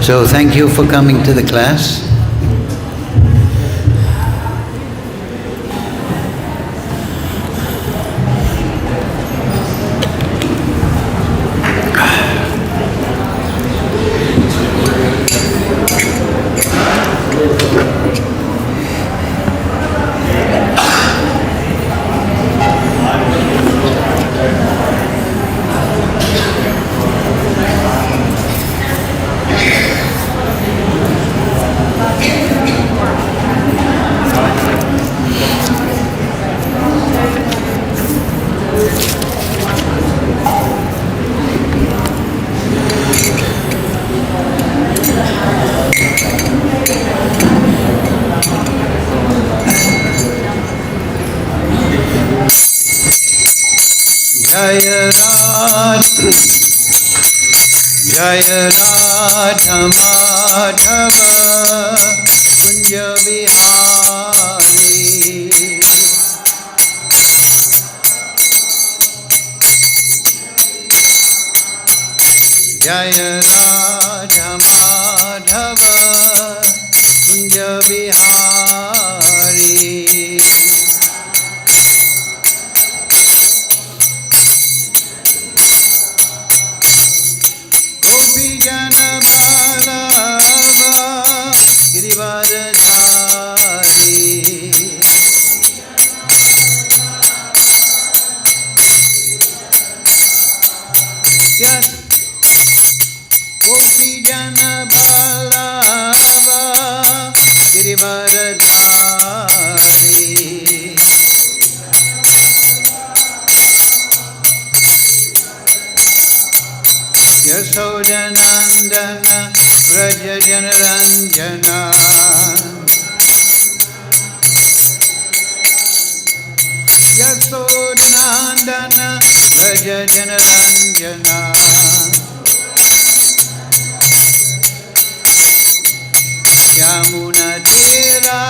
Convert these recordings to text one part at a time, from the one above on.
So thank you for coming to the class. Jaya Radha Madhava Kunja Bihari Jaya Radha Madhava Kunja Bihari Yasodanandana Raja Janaranjana Yasodanandana Raja Janaranjana Yamuna Tira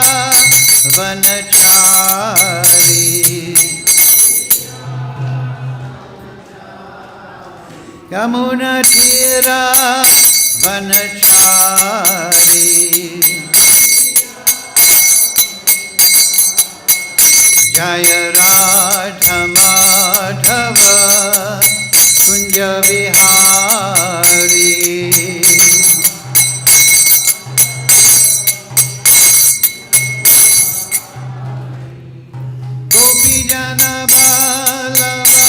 Vanachari Yamuna Tira Vanachari Jaya Radha Madhava Kunja Vihari Gopi Jana Vallabha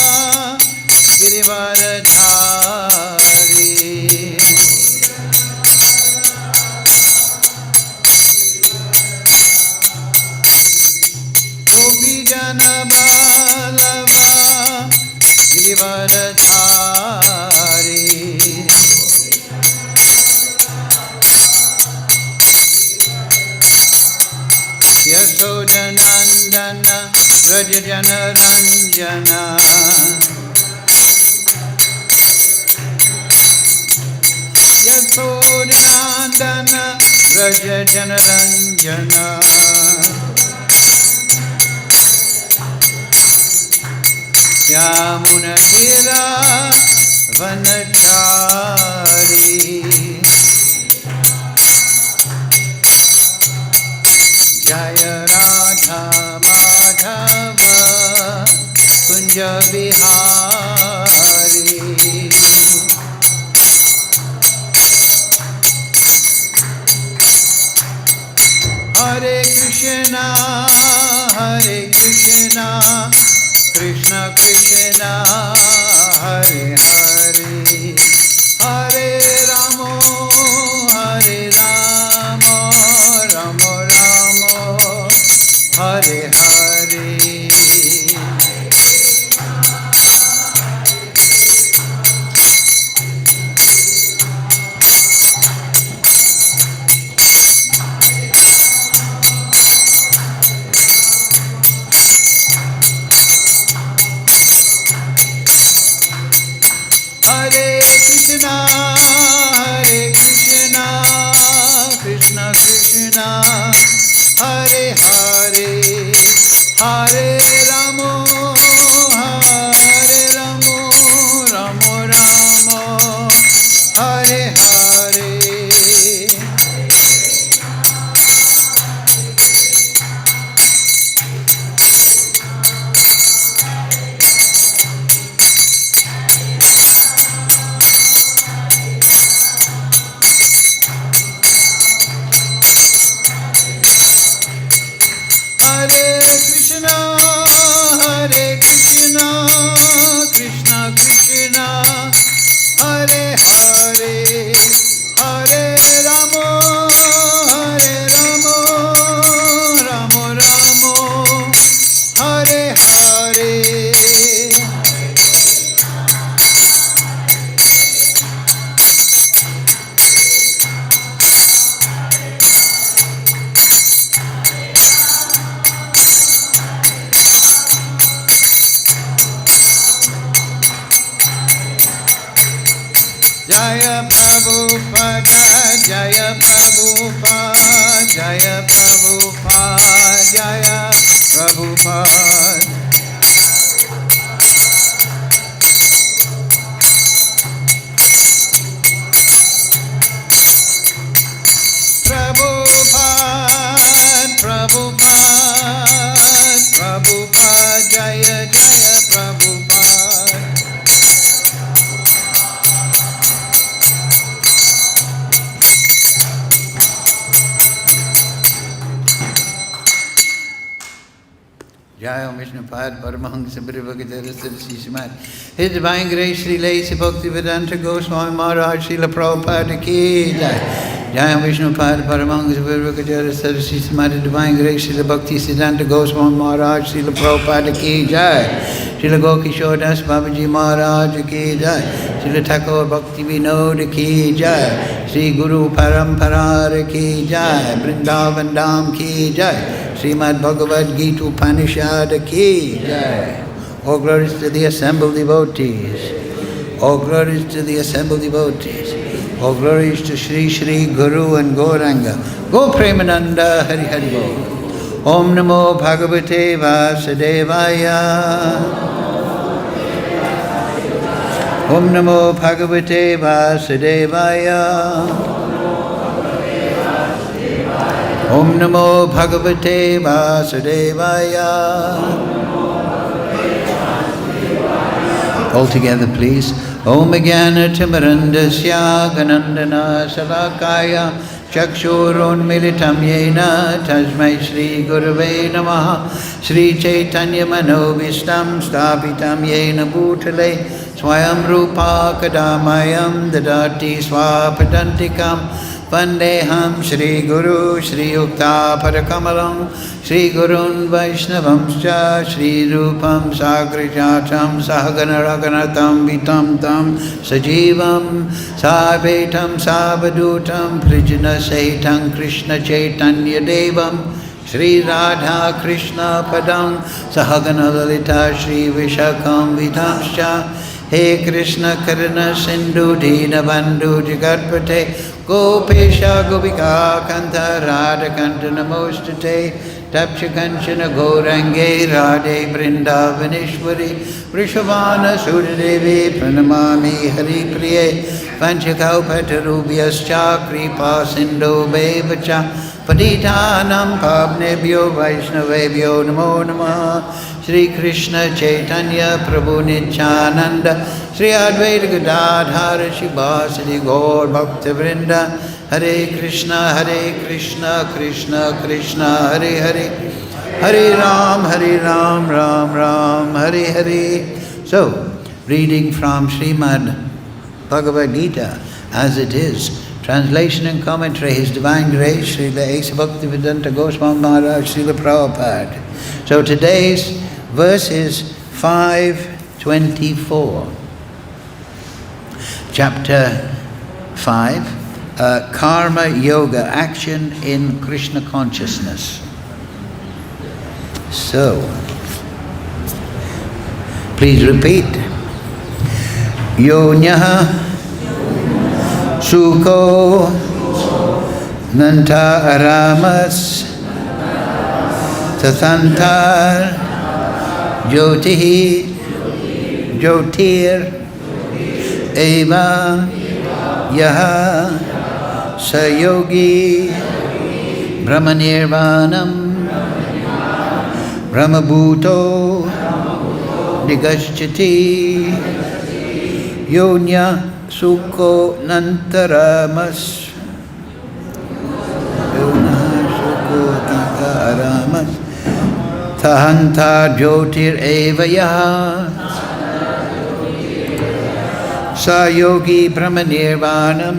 Girivaradhari Gopi Jana Vallabha Girivaradhari Yasodanandana Raja Janaranjana Yasodanandana Raja Janaranjana Yamuna Tira Vanachari Jaya Radha Madhava Kunja Bihari Hare Krishna Krishna Krishna Hare Hare Hare Ramo Ramo Ramo Hare Hare Hare Krishna Krishna Krishna Hare Hare, Hare Ramo, Hare Ramo, Ramo Ramo, Hare Hare. Hare Krishna, Krishna Krishna, Hare Hare, Hare Ramo, Ramo Ramo, Hare Hare. Jaya Prabhupada, Jaya Prabhupada, Jaya Prabhupada, Jaya Prabhupada. Prabhupada, Prabhupada, Prabhupada, Jaya Jaya Prabhupada. Jaya Vishnupad Paramahansa Bhagavatar Sismat. His Divine Grace Sri Lesi Bhaktivedanta Goswami Maharaj Srila Prabhupada Ki Jai. Jaya Vishnupad Paramahansa Bhagavatar Sismat. His Divine Grace Srila Bhakti Siddhanta Goswami Maharaj Srila Prabhupada Ki Jai. Srila Gokishore Das Babaji Maharaj Ki Jai. Srila Thakur Bhakti Vinod Ki Jai. Sri Guru Parampara Ki Jai. Vrindavan Dham Ki Jai. Srimad Bhagavad Gita Upanishad Ki Jai. All glories to the assembled devotees. All glories to the assembled devotees. All glories to Sri Sri Guru and Gauranga. Go Premananda Hari Hari Bol. Om Namo Bhagavate Vasudevaya. Om Namo Bhagavate Vasudevaya. Om Namo Bhagavate Vasudevaya. All together please. Om Jnana Timirandasya Ganandana Salakaya Chakshurun Militam Yena Tasmai Shri Gurave Namaha. Shri Chaitanya Manobishtam Stapitam Yena Bhutale Swayam Rupa Kadamayam Dadati Swapadantikam Vandeham Shri Guru Shri Yukta Parakamalam Shri Gurun Vaishnavamscha Shri Rupam Sagrijatam Sahagana Raganatam Vitam Tam Sajivam Savetam Savadutam Prijana Saitam Krishna Chaitanya Devam Shri Radha Krishna Padam Sahagana Lalita Shri Vishakam Vitamscha He Krishna Karana Sindhu Dina Bandhu Jagatpate Gopesha Gopika Kanta Radha Kanta Namostate Tapcha Kanchana Gaurange Radhe Vrindavaneshwari Vrishabhana Sudadevi Pranamami Hari Priye Panchakaupatarubyascha Kripa Sindhu Bevacha Patitanam Pavnebhyo Vaishnavebhyo Namo Namah Shri Krishna Chaitanya Prabhu Nityananda Shri Advaita Gadadhara Shivasadi Gaur Bhakta Vrinda Hare Krishna Krishna Krishna Hare Hare Hare Ram Ram Ram Hare Hare. So, reading from Srimad Bhagavad Gita as it is. Translation and commentary, His Divine Grace, Srila Asa Bhaktivedanta Goswami Maharaj, Srila Prabhupada. So today's verse is 524. Chapter 5, Karma Yoga, Action in Krishna Consciousness. So, please repeat. Yonyaha Sukho Nanta Aramas Tathantar Jyotihi Jyotir Eva Yaha Sayogi Brahmanirvanam Brahmabhuto Nigaschati Yonya Sukho Nantaramas Yona Sukho Nantaramas Tahanta Jyotir Eva Yaha Sayogi Brahmanirvanam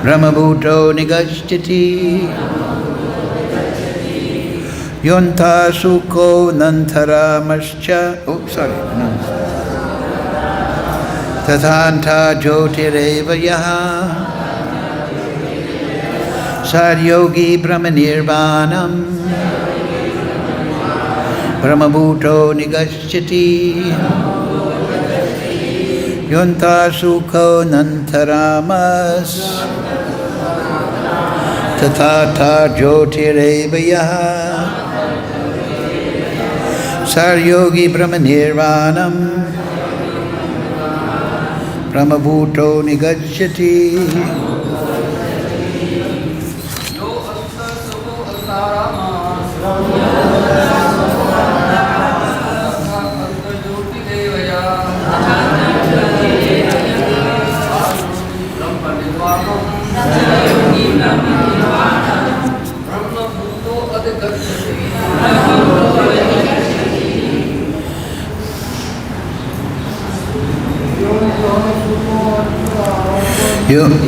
Brahmabhuto Nigaschati Yonta Sukho Nantaramascha Tathanta Jyotireva Yaha Saryogi Brahmanirvanam Brahmabhuto Nigaschati Yonta Sukho Nantaramas Tathata Jyotireva Yaha Saryogi Brahmanirvanam Brahmabhuto Nigaschati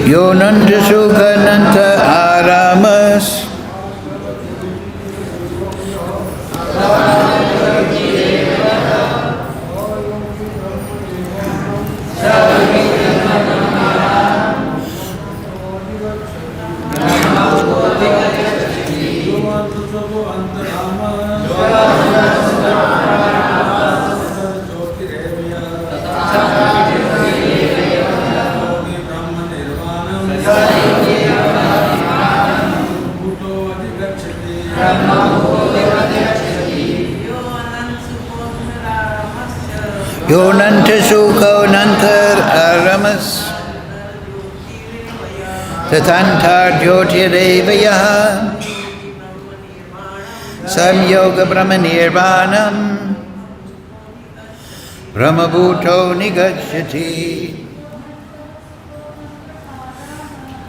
Yonanta Sukha Nanta Aramas Yonanta Sukho Nantar Aramas Tatantar Jyotireva Yaha Samyoga Brahmanirvanam Brahmabhuto Nigaschati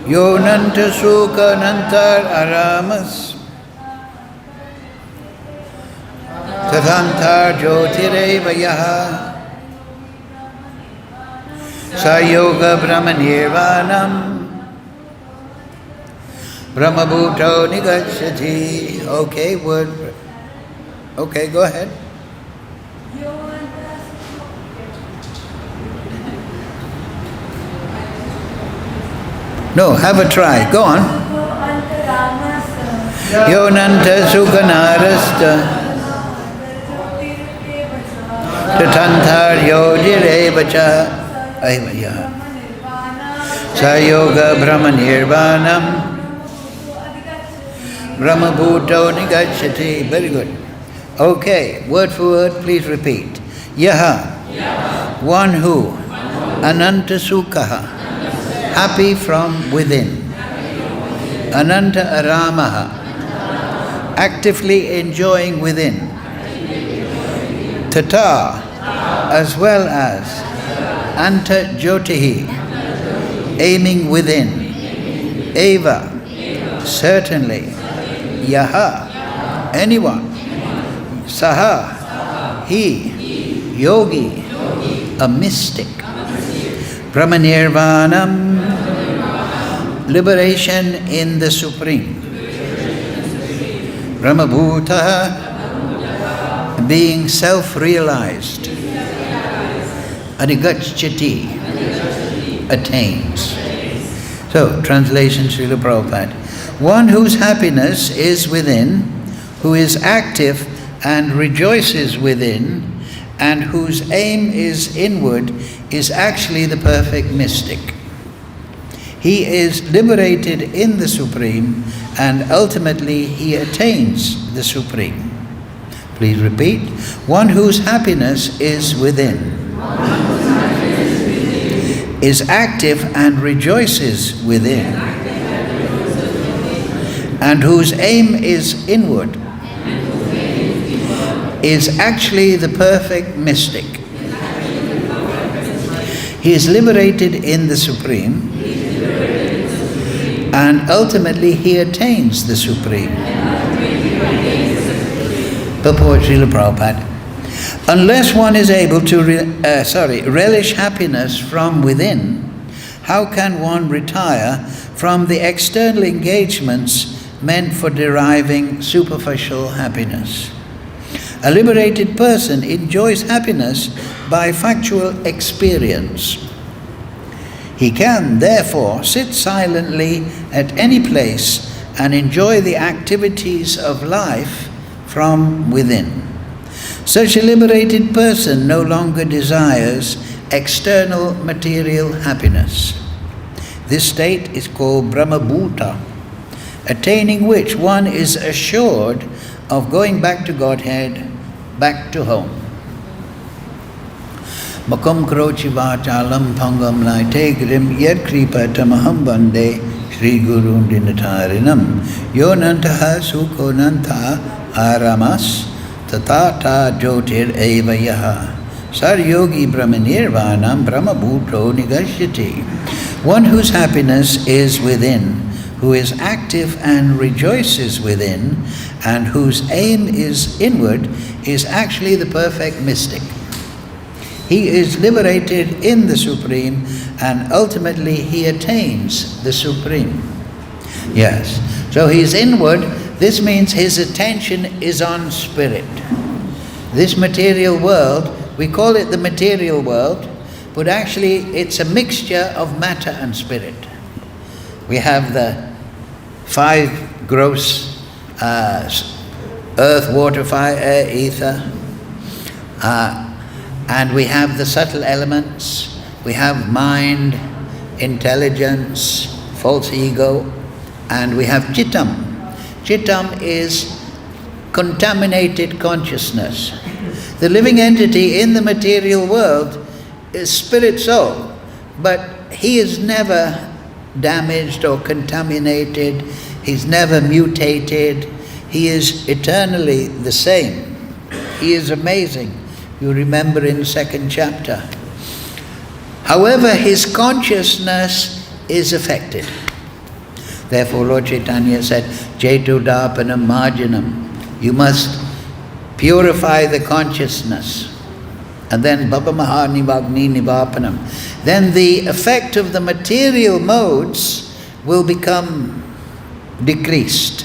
Yonanta Sukho Nantar Aramas Tatantar Jyotireva Yaha Sayoga Brahmanirvanam Brahmabhuto Nigaschati. Okay, word. Okay, go ahead. No, have a try. Go on. Yonanta Sukhanarasta Tatantar Yojirevacha Sayoga Brahmanirvanam Brahmabhuto Nigaschati. Very good. Okay, word for word, please repeat. Yaha, one who, Ananta Sukhaha, happy from within. Ananta Aramaha, actively enjoying within. Tata, as well as. Anta Jyotihi, aiming within. Eva, certainly. Yaha, anyone. Saha, he. Yogi, a mystic. Brahmanirvanam, liberation in the Supreme. Brahmabhuta, being self-realized. Adhigacchati, attains. So, translation Srila Prabhupada. One whose happiness is within, who is active and rejoices within, and whose aim is inward, is actually the perfect mystic. He is liberated in the Supreme, and ultimately he attains the Supreme. Please repeat. One whose happiness is within, is active and rejoices within, and whose aim is inward, is actually the perfect mystic. He is liberated in the Supreme, and ultimately he attains the Supreme. Purport Srila Prabhupada. Unless one is able to relish happiness from within, how can one retire from the external engagements meant for deriving superficial happiness? A liberated person enjoys happiness by factual experience. He can, therefore, sit silently at any place and enjoy the activities of life from within. Such a liberated person no longer desires external material happiness. This state is called Brahmabhuta, attaining which one is assured of going back to Godhead, back to home. Makom krochi vachalam pangam laite grim yed kripa tamaham bande Shri Gurun dinatarinam yonantaha sukonanta aramas tatata jyotir evayaha sar yogi brahmanirvanam brahmabhuto nigashyati. One whose happiness is within, who is active and rejoices within, and whose aim is inward, is actually the perfect mystic. He is liberated in the Supreme, and ultimately he attains the Supreme. Yes, so he is inward. This means his attention is on spirit. This material world, we call it the material world, but actually it's a mixture of matter and spirit. We have the five gross earth, water, fire, air, ether, and we have the subtle elements. We have mind, intelligence, false ego, and we have Chittam. Chittam is contaminated consciousness. The living entity in the material world is spirit soul, but he is never damaged or contaminated. He's never mutated. He is eternally the same. He is amazing. You remember in the second chapter. However, his consciousness is affected. Therefore, Lord Chaitanya said, Chetudapanam marjanam. You must purify the consciousness. And then Baba Mahanivagni Nivapanam. Then the effect of the material modes will become decreased.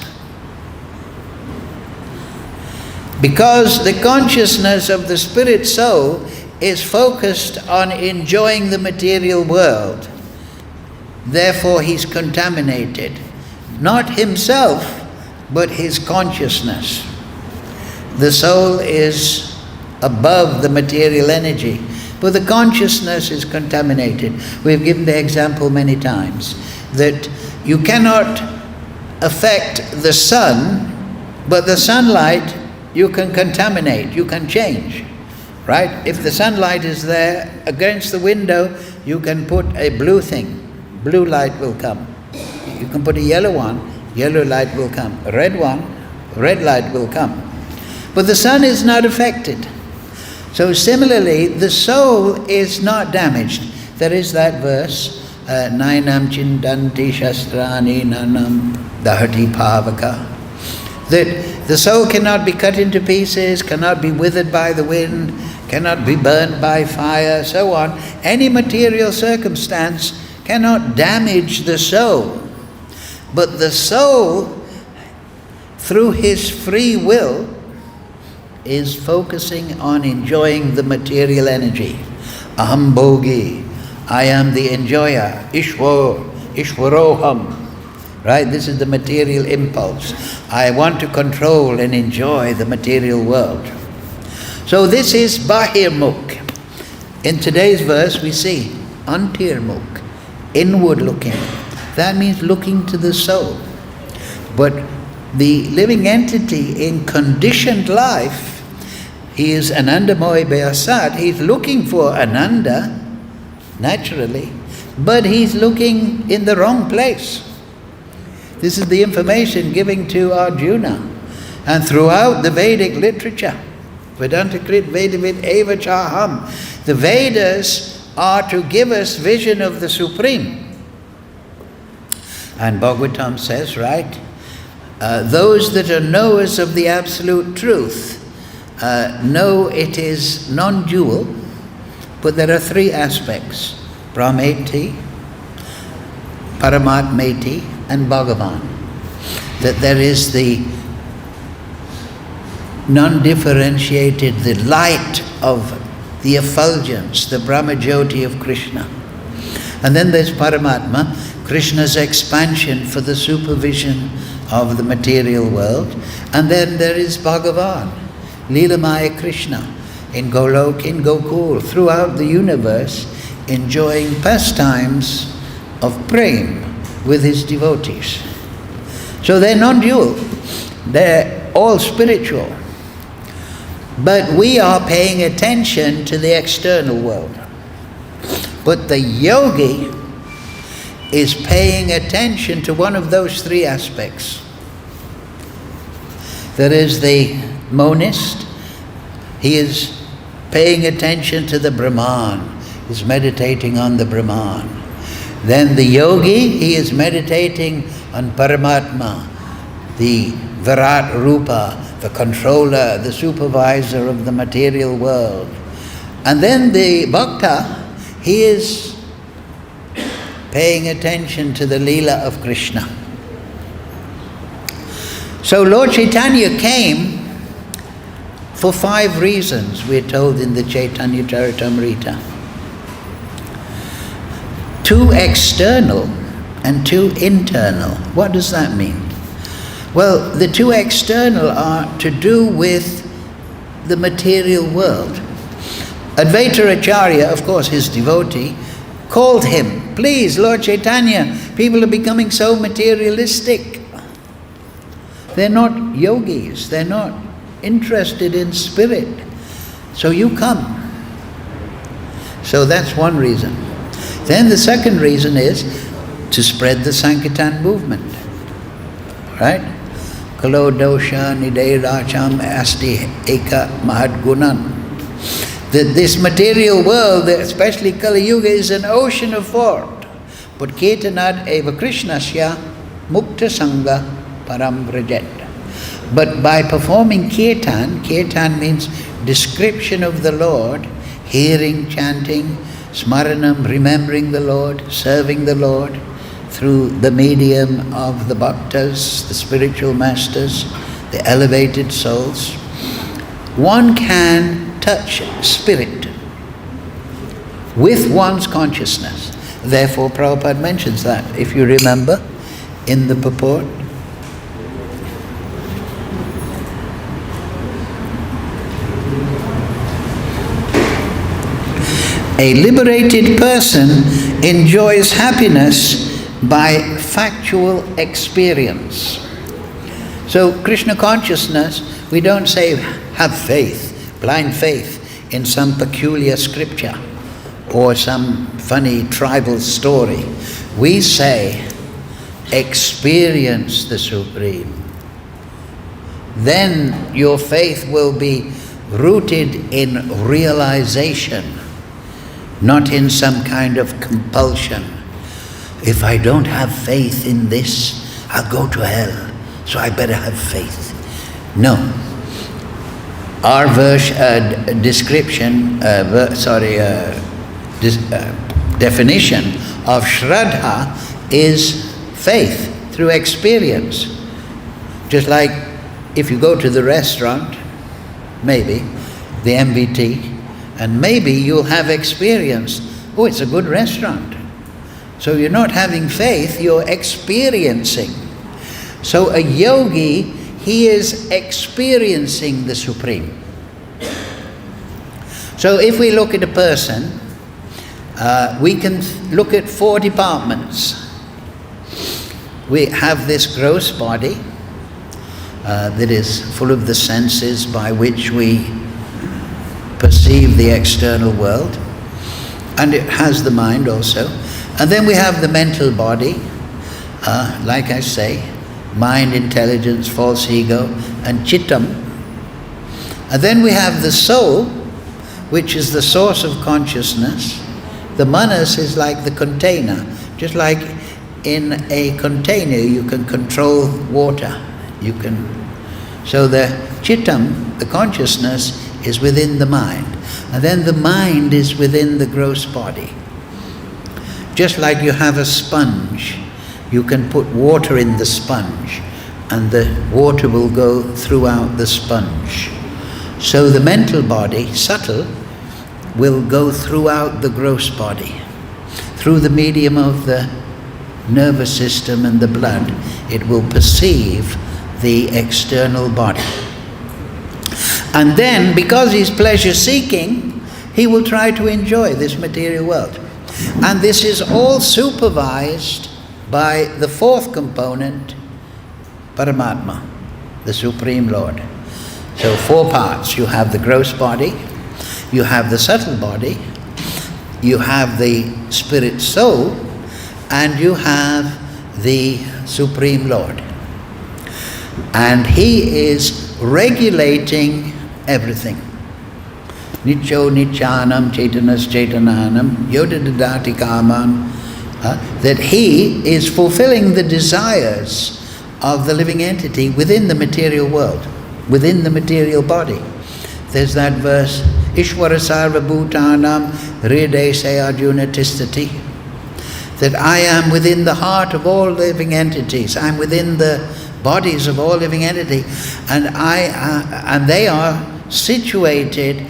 Because the consciousness of the spirit soul is focused on enjoying the material world. Therefore he's contaminated. Not himself, but his consciousness. The soul is above the material energy, but the consciousness is contaminated. We've given the example many times that you cannot affect the sun, but the sunlight you can contaminate, you can change, right? If the sunlight is there against the window, you can put a blue thing, blue light will come. You can put a yellow one, yellow light will come. A red one, red light will come. But the sun is not affected. So similarly, the soul is not damaged. There is that verse, Nainam chindanti shastrani nanam dahati pavaka, that the soul cannot be cut into pieces, cannot be withered by the wind, cannot be burned by fire, so on. Any material circumstance cannot damage the soul. But the soul, through his free will, is focusing on enjoying the material energy. Aham bhogi, I am the enjoyer. Ishwaroham. Right? This is the material impulse. I want to control and enjoy the material world. So this is Bahirmukh. In today's verse we see Antirmukh, inward looking. That means looking to the soul. But the living entity in conditioned life, he is Anandamoy Beasat, he's looking for Ananda, naturally, but he's looking in the wrong place. This is the information given to Arjuna. And throughout the Vedic literature, Vedantakrit Vedavid Eva Chaham, the Vedas are to give us vision of the Supreme. And Bhagavatam says, right, those that are knowers of the absolute truth know it is non-dual, but there are three aspects: Brahmeti, Paramatmeti, and Bhagavan. That there is the non-differentiated, the light of the effulgence, the Brahmajyoti of Krishna. And then there's Paramatma, Krishna's expansion for the supervision of the material world. And then there is Bhagavan, Leelamaya Krishna, in Golok, in Gokul, throughout the universe, enjoying pastimes of prem with his devotees. So they're non-dual, they're all spiritual. But we are paying attention to the external world. But the yogi is paying attention to one of those three aspects. There is the monist, he is paying attention to the Brahman, he's meditating on the Brahman. Then the yogi, he is meditating on Paramatma, the Virat Rupa, the controller, the supervisor of the material world. And then the bhakta, he is paying attention to the Leela of Krishna. So Lord Chaitanya came for 5 reasons, we're told in the Chaitanya Charitamrita. 2 external and 2 internal. What does that mean? Well, the 2 external are to do with the material world. Advaita Acharya, of course his devotee, called him, please Lord Chaitanya, people are becoming so materialistic. They're not yogis, they're not interested in spirit. So you come. So that's one reason. Then the second reason is to spread the Sankirtan movement. Right? Kalo dosha nidai racham asti eka mahadgunan. That this material world, especially Kali Yuga, is an ocean of fault. But ketanad eva krishnasya mukta sangha param vrajet. But by performing kirtan means description of the Lord, hearing, chanting, smaranam, remembering the Lord, serving the Lord, through the medium of the bhaktas, the spiritual masters, the elevated souls, one can touch spirit with one's consciousness. Therefore, Prabhupada mentions that, if you remember, in the purport. A liberated person enjoys happiness by factual experience. So Krishna consciousness, we don't say have faith, blind faith in some peculiar scripture or some funny tribal story. We say experience the Supreme. Then your faith will be rooted in realization, not in some kind of compulsion. If I don't have faith in this, I'll go to hell, so I better have faith. No. Our definition of Shraddha is faith through experience. Just like if you go to the restaurant, maybe, the MVT, and maybe you'll have experience, oh, it's a good restaurant. So you're not having faith, you're experiencing. So a yogi, he is experiencing the Supreme. So if we look at a person, we can look at 4 departments. we have this gross body that is full of the senses by which we perceive the external world, and it has the mind also. And then we have the mental body, like I say, mind, intelligence, false ego, and chittam. And then we have the soul, which is the source of consciousness. The manas is like the container. Just like in a container you can control water. So the chittam, the consciousness, is within the mind. And then the mind is within the gross body. Just like you have a sponge, you can put water in the sponge and the water will go throughout the sponge. So the mental body, subtle, will go throughout the gross body. Through the medium of the nervous system and the blood, it will perceive the external body. And then, because he's pleasure-seeking, he will try to enjoy this material world. And this is all supervised by the fourth component, Paramatma, the Supreme Lord. So 4 parts. You have the gross body, you have the subtle body, you have the spirit soul, and you have the Supreme Lord. And he is regulating everything. Nicho Nichanam Chaitanas Chaitananam Yodadadati Kaman. That he is fulfilling the desires of the living entity within the material world, within the material body. There's that verse, Ishwara Sarva Bhutanam Hriday Se Arjuna Tistati. That I am within the heart of all living entities. I'm within the bodies of all living entities. And they are situated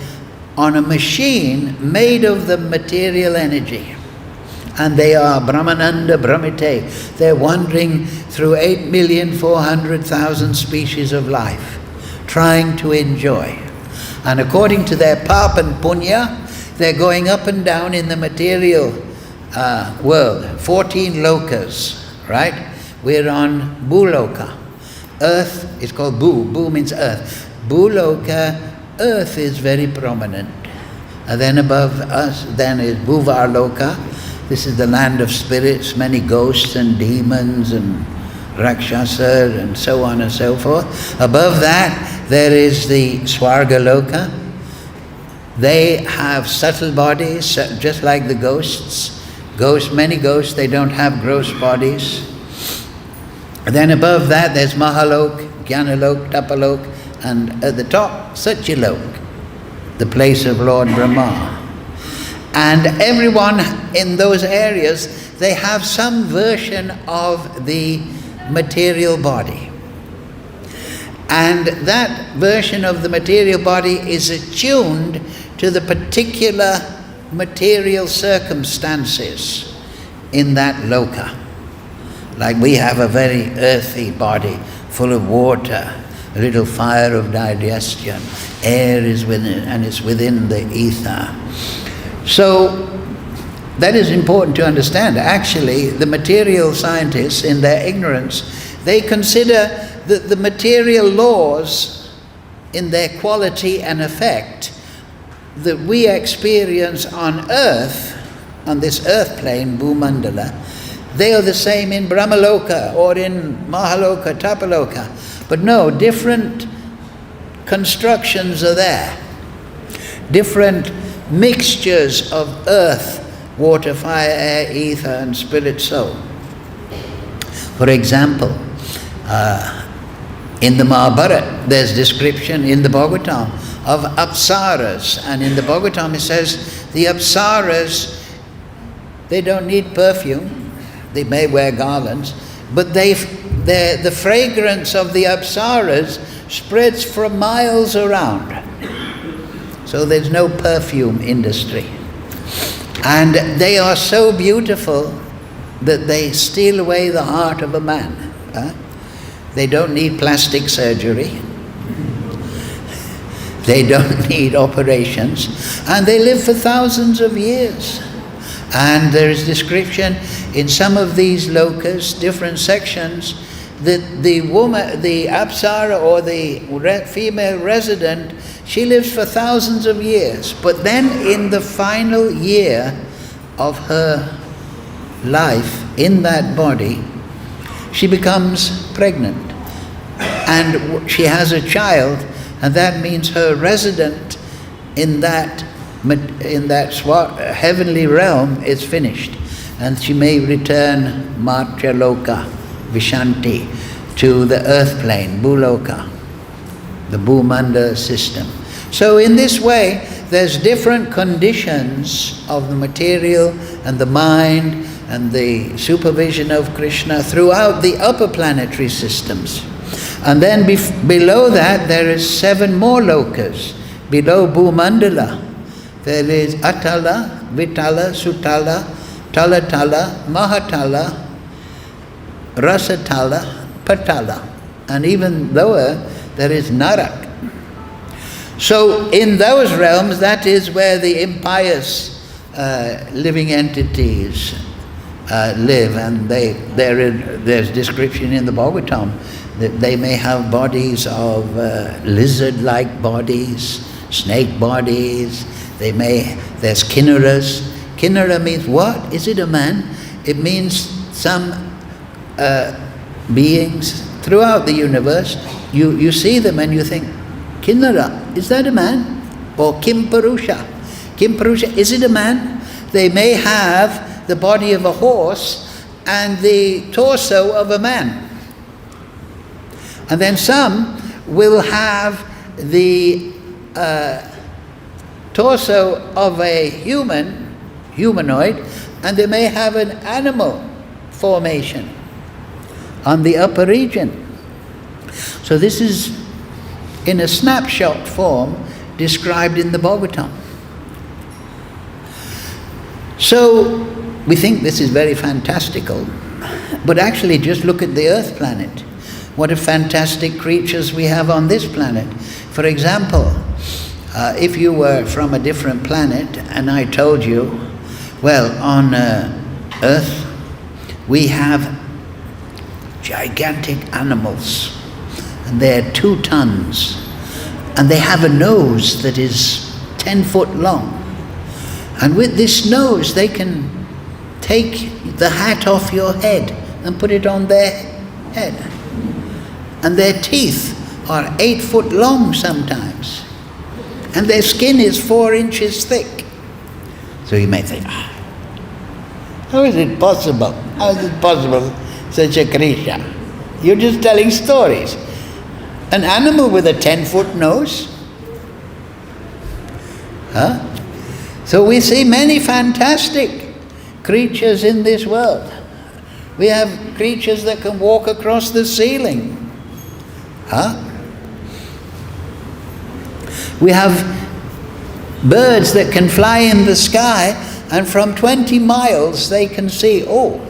on a machine made of the material energy. And they are Brahmananda Brahmite. They're wandering through 8,400,000 species of life, trying to enjoy. And according to their pap and punya, they're going up and down in the material world. 14 lokas, right? We're on Bhuloka. Earth is called Bhu. Bhu means earth. Bhuloka, earth is very prominent. And then above us, then is Bhuvarloka. This is the land of spirits, many ghosts and demons and Rakshasa and so on and so forth. Above that, there is the Swargaloka. They have subtle bodies, just like the ghosts. Many ghosts, they don't have gross bodies. And then above that, there's Mahalok, Jnanalok, Tapalok, and at the top, Satyalok, the place of Lord Brahma. And everyone in those areas, they have some version of the material body. And that version of the material body is attuned to the particular material circumstances in that loka. Like we have a very earthy body, full of water, a little fire of digestion, air is within it, and it's within the ether. So that is important to understand. Actually, the material scientists, in their ignorance, they consider that the material laws in their quality and effect that we experience on earth, on this earth plane, Bhumandala, they are the same in Brahmaloka or in Mahaloka, Tapaloka. But no, different constructions are there. Different mixtures of earth, water, fire, air, ether, and spirit soul. For example, in the Mahabharata, there's description in the Bhagavatam of Apsaras. And in the Bhagavatam it says, the Apsaras, they don't need perfume. They may wear garlands, but the fragrance of the Apsaras spreads for miles around. So there's no perfume industry. And they are so beautiful that they steal away the heart of a man. They don't need plastic surgery. They don't need operations. And they live for thousands of years. And there is description in some of these lokas, different sections, that the woman, the apsara or the female resident, she lives for thousands of years. But then in the final year of her life in that body, she becomes pregnant. And she has a child, and that means her resident in that heavenly realm is finished, and she may return Martya Loka Vishanti to the earth plane, Bhuloka, the Bhumanda system. So in this way, there's different conditions of the material and the mind and the supervision of Krishna throughout the upper planetary systems. And then below that, there is 7 more lokas. Below Bhumandala, there is Atala, Vitala, Sutala, Talatala, Mahatala, Rasatala, Patala. And even lower, there is Narak. So in those realms, that is where the impious living entities live. And there's description in the Bhagavatam that they may have bodies of lizard-like bodies, snake bodies. There's kinnaras. Kinnara means what? Is it a man? It means some beings throughout the universe. You see them and you think, Kinnara, is that a man? Or Kim Purusha. Kim Purusha, is it a man? They may have the body of a horse and the torso of a man. And then some will have the torso of a humanoid, and they may have an animal formation on the upper region. So this is in a snapshot form described in the Bhagavatam. So we think this is very fantastical, but actually just look at the Earth planet. What a fantastic creatures we have on this planet. For example, if you were from a different planet and I told you, well, on Earth we have gigantic animals, and they're 2 tons, and they have a nose that is 10 foot long. And with this nose they can take the hat off your head and put it on their head. And their teeth are 8 foot long sometimes. And their skin is 4 inches thick. So you may think, how is it possible? How is it possible, such a creature? You're just telling stories. An animal with a 10-foot nose? Huh? So we see many fantastic creatures in this world. We have creatures that can walk across the ceiling. Huh? We have birds that can fly in the sky, and from 20 miles they can see, oh,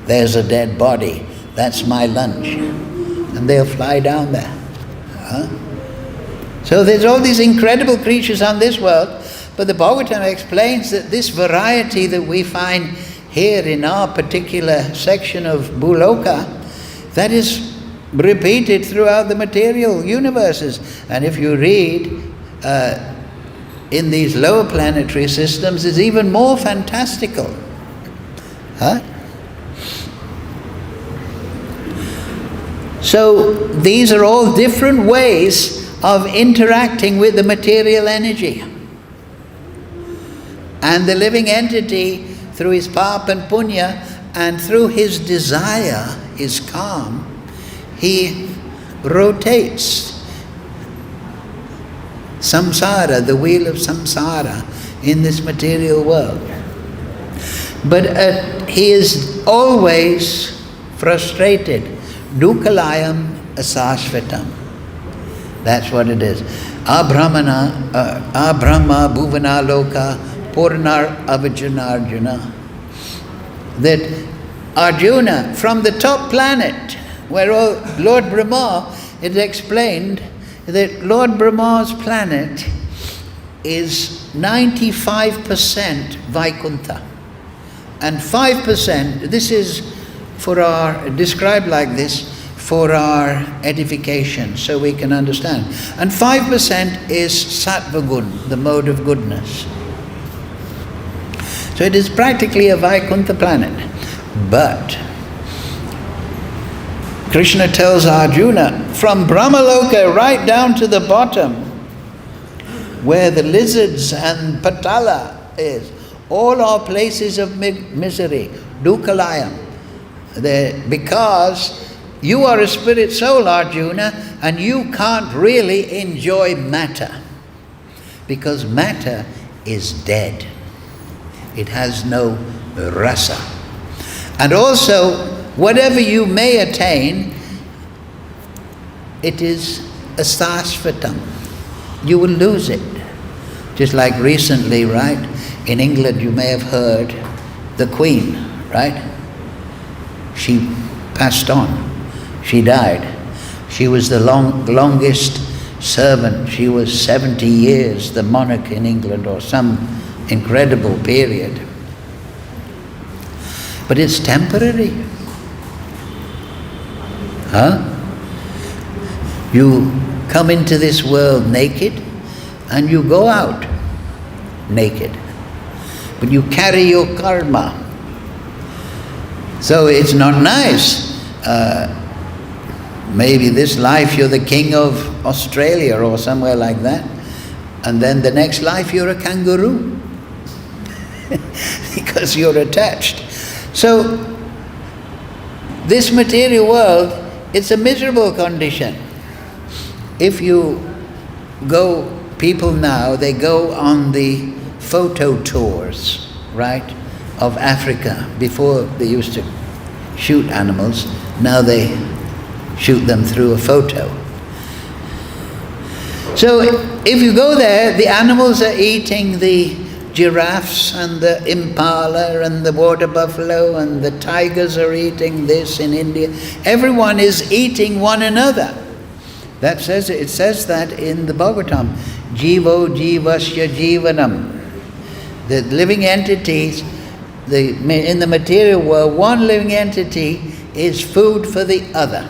there's a dead body. That's my lunch. And they'll fly down there. Huh? So there's all these incredible creatures on this world, but the Bhagavatam explains that this variety that we find here in our particular section of Bhuloka, that is repeated throughout the material universes. And if you read in these lower planetary systems, it's even more fantastical. Huh? So these are all different ways of interacting with the material energy. And the living entity, through his papa and punya, and through his desire, his calm, he rotates samsara, the wheel of samsara, in this material world. But he is always frustrated. Dukalayam asashvatam. That's what it is. Abrahma bhuvana loka purnar avajana. That Arjuna, from the top planet, where Lord Brahma, it is explained that Lord Brahma's planet is 95% Vaikuntha. And 5%, this is described like this, for our edification, so we can understand. And 5% is sattva gun, the mode of goodness. So it is practically a Vaikuntha planet. But Krishna tells Arjuna, from Brahmaloka right down to the bottom, where the lizards and Patala is, all are places of misery, dukkhalayam. Because you are a spirit soul, Arjuna, and you can't really enjoy matter. Because matter is dead. It has no rasa. And also, whatever you may attain, it is asasvatam. You will lose it. Just like recently, right? In England, you may have heard the Queen, right? She passed on. She died. She was the longest servant. She was 70 years the monarch in England, or some incredible period. But it's temporary. You come into this world naked and you go out naked. But you carry your karma. So it's not nice. Maybe this life you're the king of Australia or somewhere like that. And then the next life you're a kangaroo. Because you're attached. So this material world, it's a miserable condition. If you go, people now, they go on the photo tours, right, of Africa. Before they used to shoot animals, now they shoot them through a photo. So if you go there, the animals are eating the giraffes and the impala and the water buffalo, and the tigers are eating this in India. Everyone is eating one another. It says that in the Bhagavatam, Jivo Jivasya Jivanam. The living entities, in the material world, one living entity is food for the other.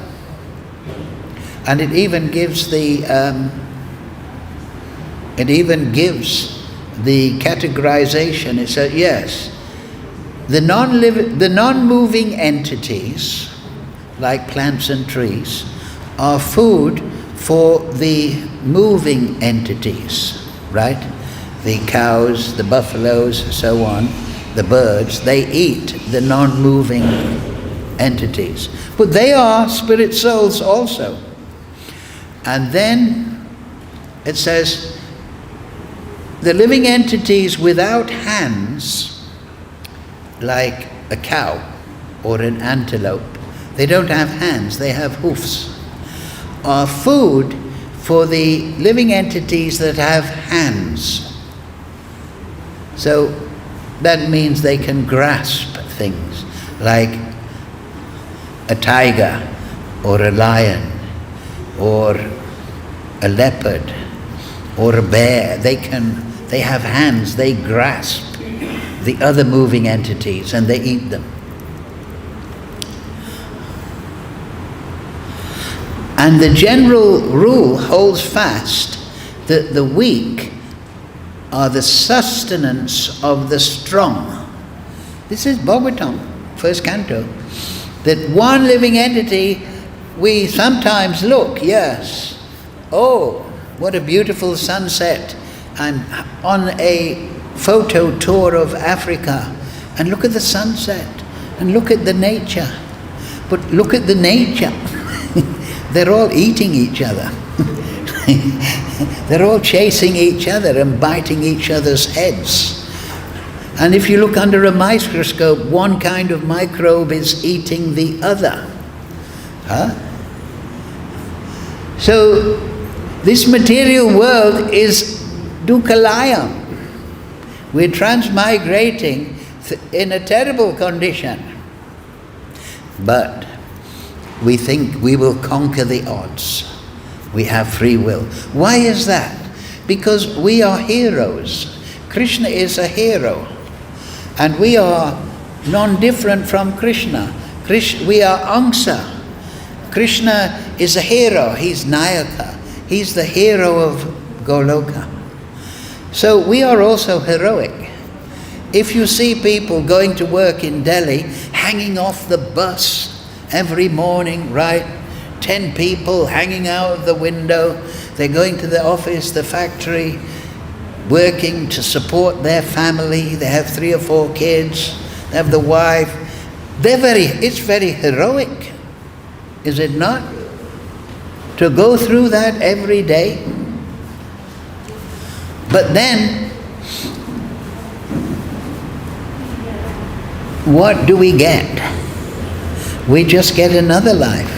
And it even gives the categorization. It says, yes, the non-moving entities, like plants and trees, are food for the moving entities, right? The cows, the buffaloes, so on, the birds, they eat the non-moving entities. But they are spirit souls also. And then it says, the living entities without hands, like a cow or an antelope, they don't have hands, they have hoofs, are food for the living entities that have hands. So that means they can grasp things, like a tiger or a lion or a leopard or a bear. They have hands, they grasp the other moving entities and they eat them. And the general rule holds fast that the weak are the sustenance of the strong. This is Bhagavatam, first canto. That one living entity, we sometimes look, yes, oh, what a beautiful sunset, and on a photo tour of Africa, and look at the sunset, and look at the nature. But look at the nature. They're all eating each other. They're all chasing each other and biting each other's heads. And if you look under a microscope, one kind of microbe is eating the other. So this material world is dukkhalayam. We're transmigrating in a terrible condition. But we think we will conquer the odds. We have free will. Why is that? Because we are heroes. Krishna is a hero. And we are non-different from Krishna. We are Angsa. Krishna is a hero. He's Nayaka. He's the hero of Goloka. So we are also heroic. If you see people going to work in Delhi, hanging off the bus every morning, right? 10 people hanging out of the window. They're going to the office, the factory, working to support their family. They have 3 or 4 kids. They have the wife. It's very heroic, is it not? To go through that every day. But then, what do we get? We just get another life.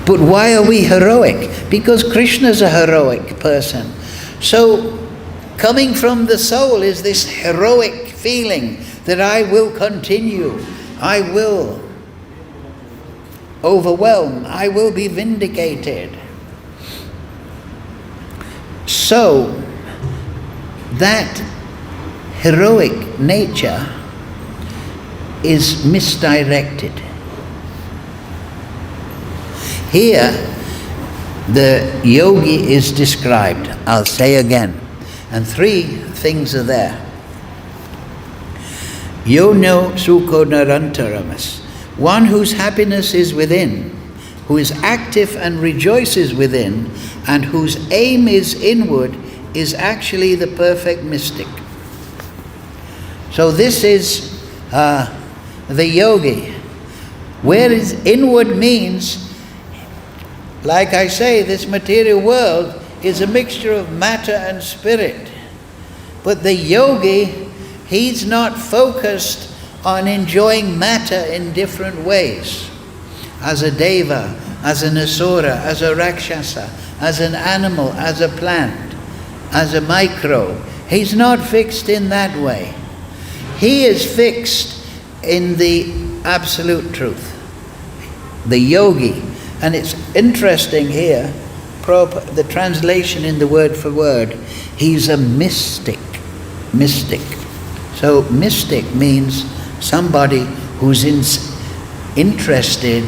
But why are we heroic? Because Krishna's a heroic person. So, coming from the soul is this heroic feeling that I will continue, I will overwhelm, I will be vindicated. So, that heroic nature is misdirected. Here, the yogi is described, I'll say again, and 3 things are there. Yono sukho narantaramas, one whose happiness is within, who is active and rejoices within, and whose aim is inward, is actually the perfect mystic. So this is the yogi. Whereas inward means, like I say, this material world is a mixture of matter and spirit. But the yogi, he's not focused on enjoying matter in different ways. As a deva, as an asura, as a rakshasa, as an animal, as a plant, as a microbe. He's not fixed in that way. He is fixed in the absolute truth. The yogi. And it's interesting here, the translation in the word for word, he's a mystic. Mystic. So mystic means somebody who's interested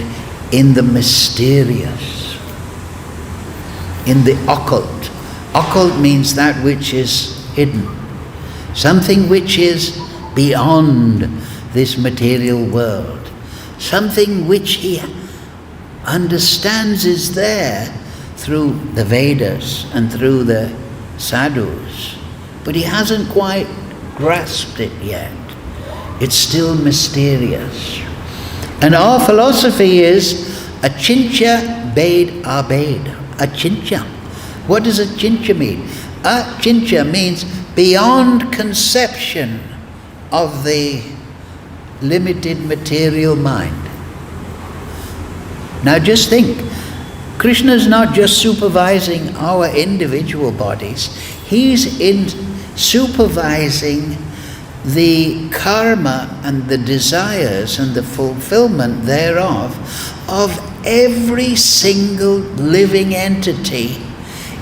in the mysterious, in the occult. Occult means that which is hidden, something which is beyond this material world, something which he understands is there through the Vedas and through the sadhus, but he hasn't quite grasped it yet. It's still mysterious. And our philosophy is achintya bed abed. Achintya. What does achintya mean? Achintya means beyond conception of the limited material mind. Now just think, Krishna is not just supervising our individual bodies, he's supervising the karma and the desires and the fulfillment thereof of every single living entity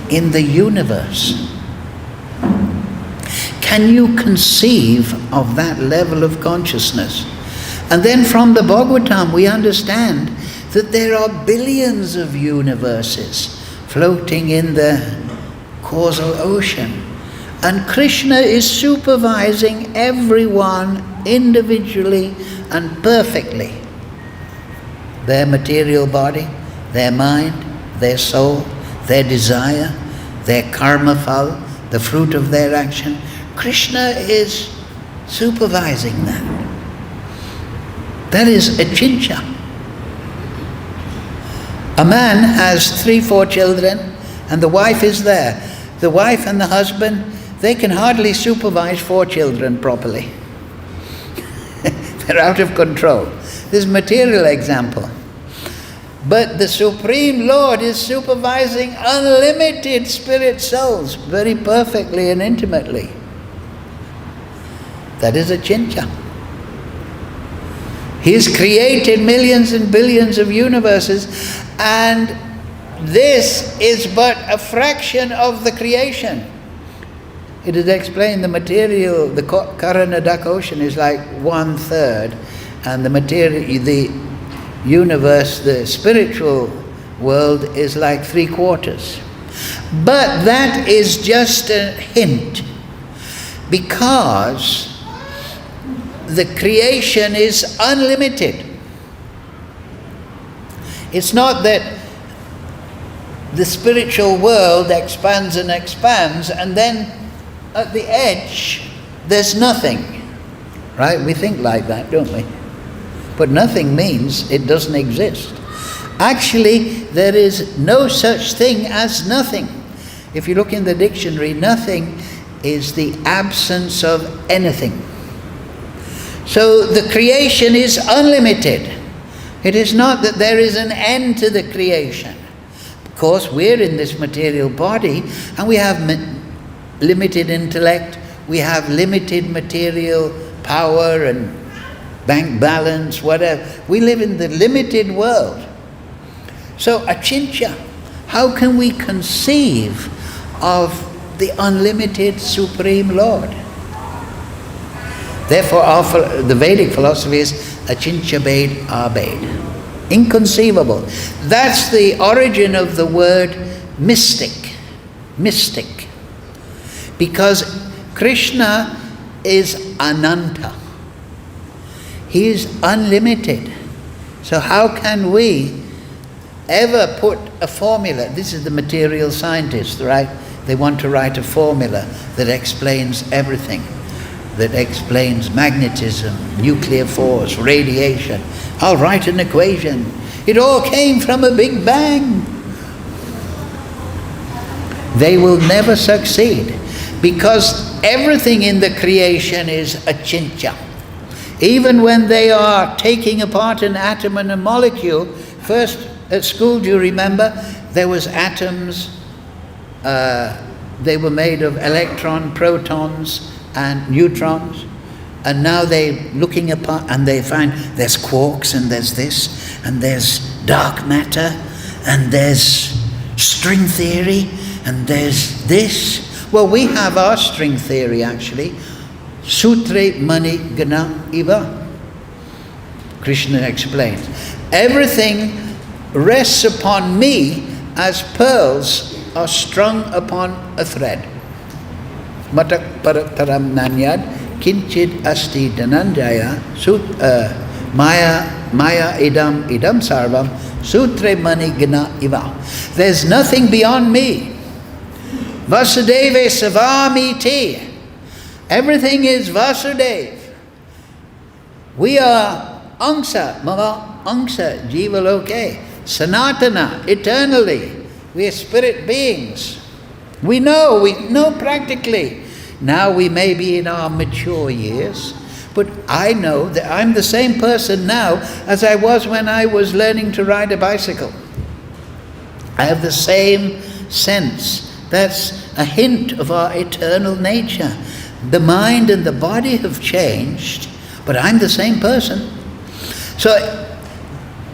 in the universe. Can you conceive of that level of consciousness? And then from the Bhagavatam we understand that there are billions of universes floating in the causal ocean. And Krishna is supervising everyone individually and perfectly. Their material body, their mind, their soul, their desire, their karma phal, the fruit of their action. Krishna is supervising that. That is achintya. A man has 3-4 children and the wife is there. The wife and the husband, they can hardly supervise 4 children properly. They're out of control. This is a material example. But the Supreme Lord is supervising unlimited spirit souls very perfectly and intimately. That is achintya. He has created millions and billions of universes, and this is but a fraction of the creation. It is explained the material, the Karanadak ocean is like 1/3, and the universe, the spiritual world is like 3/4. But that is just a hint, because the creation is unlimited. It's not that the spiritual world expands and expands, and then at the edge there's nothing. Right? We think like that, don't we? But nothing means it doesn't exist. Actually, there is no such thing as nothing. If you look in the dictionary, nothing is the absence of anything. So the creation is unlimited. It is not that there is an end to the creation. Of course, we're in this material body, and we have limited intellect, we have limited material power and bank balance, whatever. We live in the limited world. So, achintya, how can we conceive of the unlimited Supreme Lord? Therefore, the Vedic philosophy is achintya bhed abhed. Inconceivable. That's the origin of the word mystic. Mystic. Because Krishna is ananta. He is unlimited. So how can we ever put a formula? This is the material scientist, right? They want to write a formula that explains everything, that explains magnetism, nuclear force, radiation. I'll write an equation. It all came from a big bang. They will never succeed, because everything in the creation is achintya. Even when they are taking apart an atom and a molecule, first at school, do you remember, there was atoms, they were made of electron, protons and neutrons, and now they're looking apart and they find there's quarks, and there's this, and there's dark matter, and there's string theory, and there's this. Well, we have our string theory actually. Sutre mani gana iva. Krishna explains, everything rests upon me as pearls are strung upon a thread. Matak parataram nanyad kinchid asti dhananjaya maya idam sarvam sutre mani gana iva. There's nothing beyond me. Vasudeva savamiti. Everything is Vasudev. We are angsa, mama angsa, jiva loke, sanatana, eternally. We are spirit beings. We know practically. Now we may be in our mature years, but I know that I'm the same person now as I was when I was learning to ride a bicycle. I have the same sense. That's a hint of our eternal nature. The mind and the body have changed, but I'm the same person. So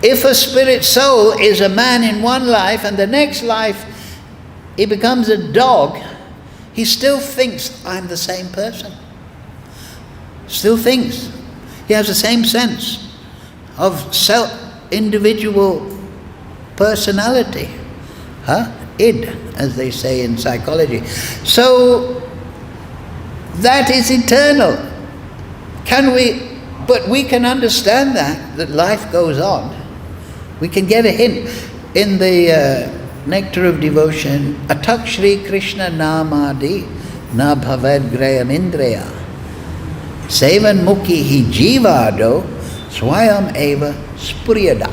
if a spirit soul is a man in one life, and the next life he becomes a dog, he still thinks I'm the same person. Still thinks. He has the same sense of individual personality. Id, as they say in psychology. So that is eternal. But we can understand that life goes on. We can get a hint. In the Nectar of Devotion, Atak Shri Krishna Namadi Na Bhavad Graham Indriya Sevan Mukhi Hi Jivado Swayam Eva Spuryada.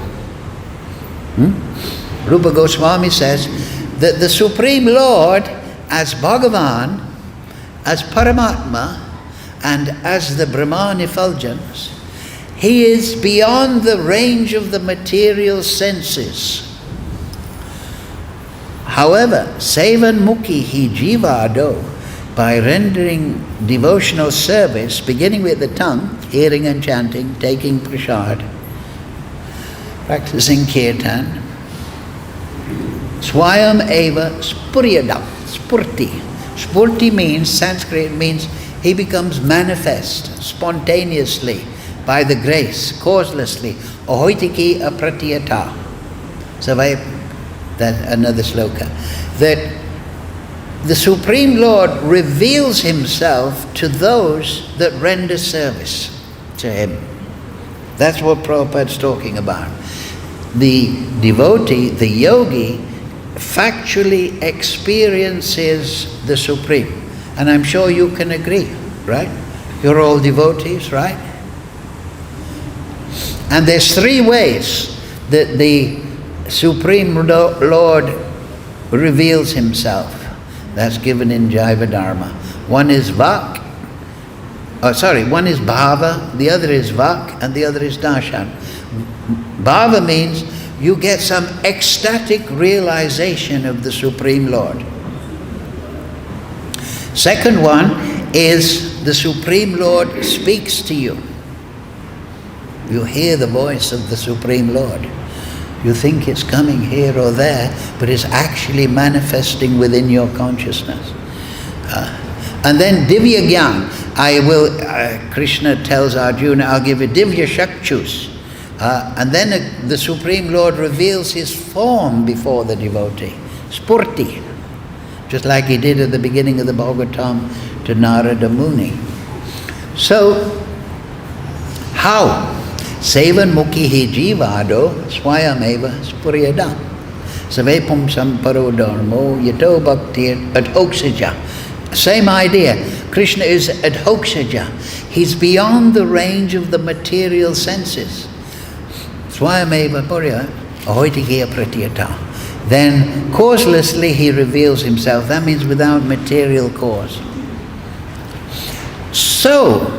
Rupa Goswami says that the Supreme Lord, as Bhagavan, as Paramatma, and as the Brahman effulgence, he is beyond the range of the material senses. However, Sevan Mukhi Hi Jivado, by rendering devotional service, beginning with the tongue, hearing and chanting, taking prasad, practicing kirtan, Swayam Eva Spuryadam, Spurti. Spurti means, Sanskrit means, he becomes manifest spontaneously by the grace, causelessly. Ahoitiki apratiyata. So that's another sloka. That the Supreme Lord reveals himself to those that render service to him. That's what Prabhupada's talking about. The devotee, the yogi, factually experiences the Supreme. And I'm sure you can agree, right? You're all devotees, right? And there's three ways that the Supreme Lord reveals himself. That's given in Jaiva Dharma. One is Vak, one is Bhava, the other is Vak, and the other is Darshan. Bhava means you get some ecstatic realization of the Supreme Lord. Second one is the Supreme Lord speaks to you. You hear the voice of the Supreme Lord. You think it's coming here or there, but it's actually manifesting within your consciousness. And then Divya Gyan. Krishna tells Arjuna, I'll give you Divya Shakchus. And then the Supreme Lord reveals his form before the devotee. Spurti. Just like he did at the beginning of the Bhagavatam to Narada Muni. So, how? Sevan mukhihi jivado swayameva spuryada. Savepum samparo dharmo yato bhaktir adhoksaja. Same idea. Krishna is adhoksaja. He's beyond the range of the material senses. Swayameva purya ahoitikiya pratyata. Then causelessly he reveals himself. That means without material cause. So,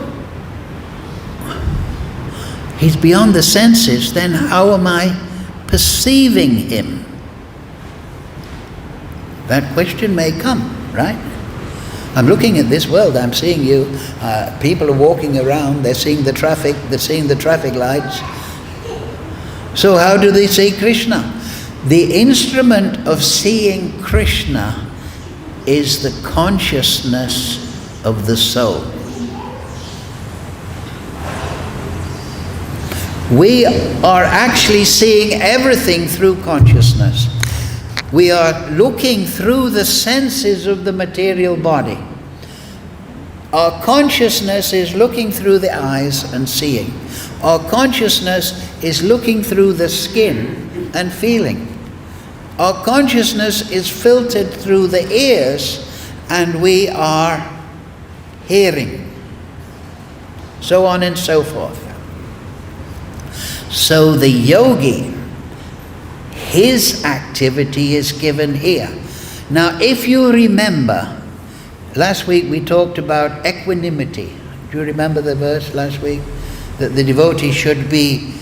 he's beyond the senses, then how am I perceiving him? That question may come, right? I'm looking at this world, I'm seeing you, people are walking around, they're seeing the traffic, they're seeing the traffic lights. So how do they see Krishna? The instrument of seeing Krishna is the consciousness of the soul. We are actually seeing everything through consciousness. We are looking through the senses of the material body. Our consciousness is looking through the eyes and seeing. Our consciousness is looking through the skin and feeling. Our consciousness is filtered through the ears and we are hearing. So on and so forth. So the yogi, his activity is given here. Now if you remember, last week we talked about equanimity. Do you remember the verse last week? That the devotee should be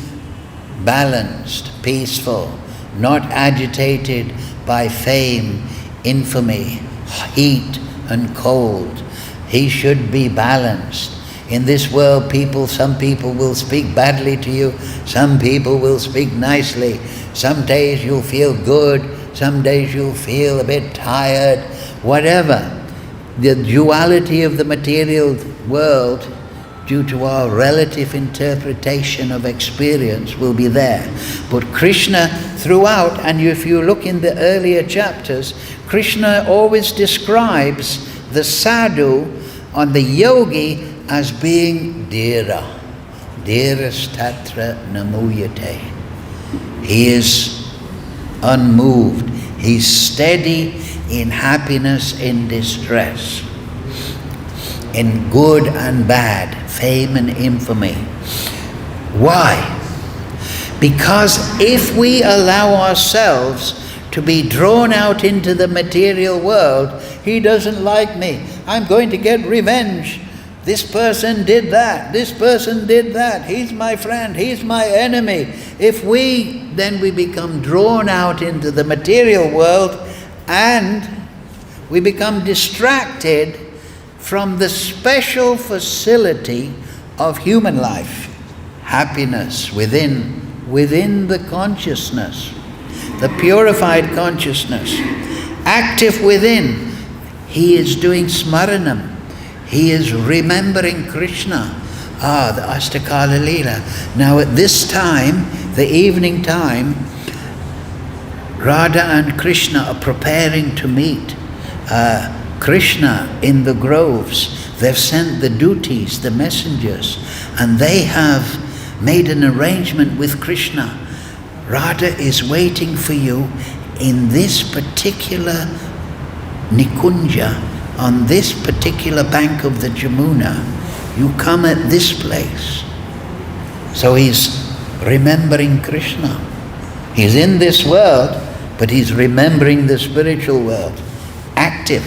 balanced, peaceful, not agitated by fame, infamy, heat and cold. He should be balanced. In this world, some people will speak badly to you, some people will speak nicely. Some days you'll feel good, some days you'll feel a bit tired, whatever. The duality of the material world, due to our relative interpretation of experience, will be there. But Krishna throughout, and if you look in the earlier chapters, Krishna always describes the sadhu or the yogi as being dhira. Dhirastatra namuyate. He is unmoved. He's steady in happiness, in distress, in good and bad, fame and infamy. Why? Because if we allow ourselves to be drawn out into the material world, he doesn't like me, I'm going to get revenge. This person did that, this person did that, he's my friend, he's my enemy. Then we become drawn out into the material world and we become distracted from the special facility of human life. Happiness within the consciousness, the purified consciousness, active within. he is doing smaranam. He is remembering Krishna. The Astakala Leela. Now at this time, the evening time, Radha and Krishna are preparing to meet Krishna in the groves. They've sent the duties, the messengers, and they have made an arrangement with Krishna. Radha is waiting for you in this particular Nikunja, on this particular bank of the Jamuna. You come at this place. So he's remembering Krishna. He's in this world, but he's remembering the spiritual world, active.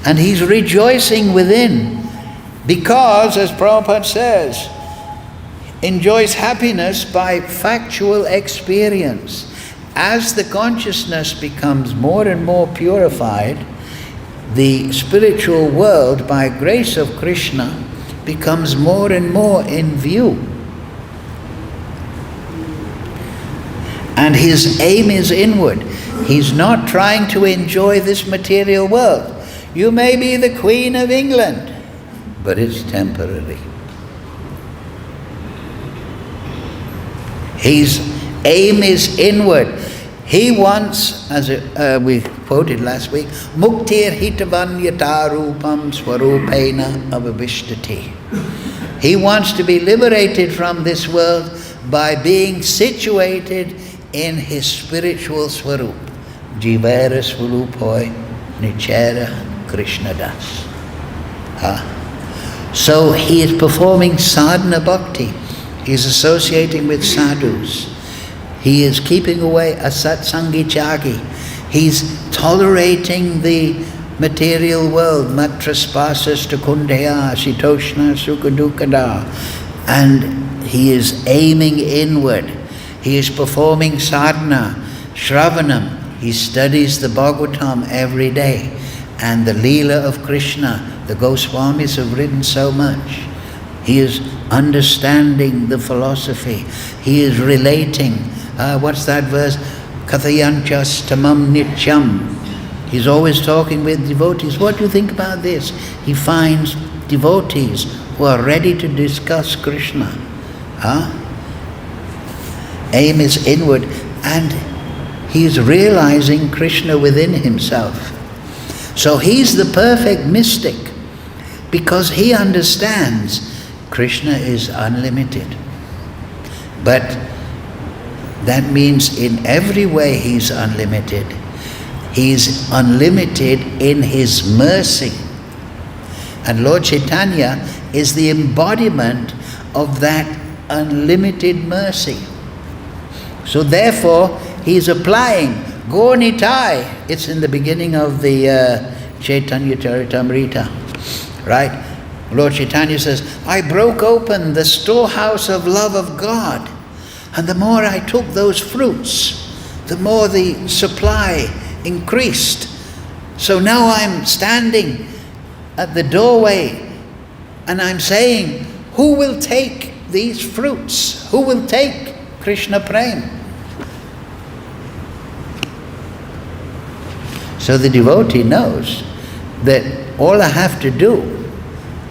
And he's rejoicing within, because, as Prabhupada says, enjoys happiness by factual experience. As the consciousness becomes more and more purified, the spiritual world, by grace of Krishna, becomes more and more in view. And his aim is inward. He's not trying to enjoy this material world. You may be the Queen of England, but it's temporary. His aim is inward. He wants, as we quoted last week, Muktir Hitavanyatarupam Swarupena Avabhishtati. He wants to be liberated from this world by being situated in his spiritual swarup. Jivara Swarupoi Nichera Krishnadas. So he is performing sadhana bhakti. He is associating with sadhus. He is keeping away asatsangi chagi. He's tolerating the material world, matraspasas takundaya, shitoshna sukadukada. And he is aiming inward. He is performing sadhana, shravanam. He studies the Bhagavatam every day. And the Leela of Krishna, the Goswamis have written so much. He is understanding the philosophy. He is relating. What's that verse? Kathayanchas tamam nityam. He's always talking with devotees. What do you think about this? He finds devotees who are ready to discuss Krishna. Aim is inward, and he's realizing Krishna within himself. So he's the perfect mystic, because he understands Krishna is unlimited. But that means in every way he's unlimited. He's unlimited in his mercy. And Lord Chaitanya is the embodiment of that unlimited mercy. So therefore, he's applying Gornitai. It's in the beginning of the Chaitanya Charitamrita, right? Lord Chaitanya says, I broke open the storehouse of love of God. And the more I took those fruits, the more the supply increased. So now I'm standing at the doorway and I'm saying, who will take these fruits? Who will take Krishna Prem? So the devotee knows that all I have to do,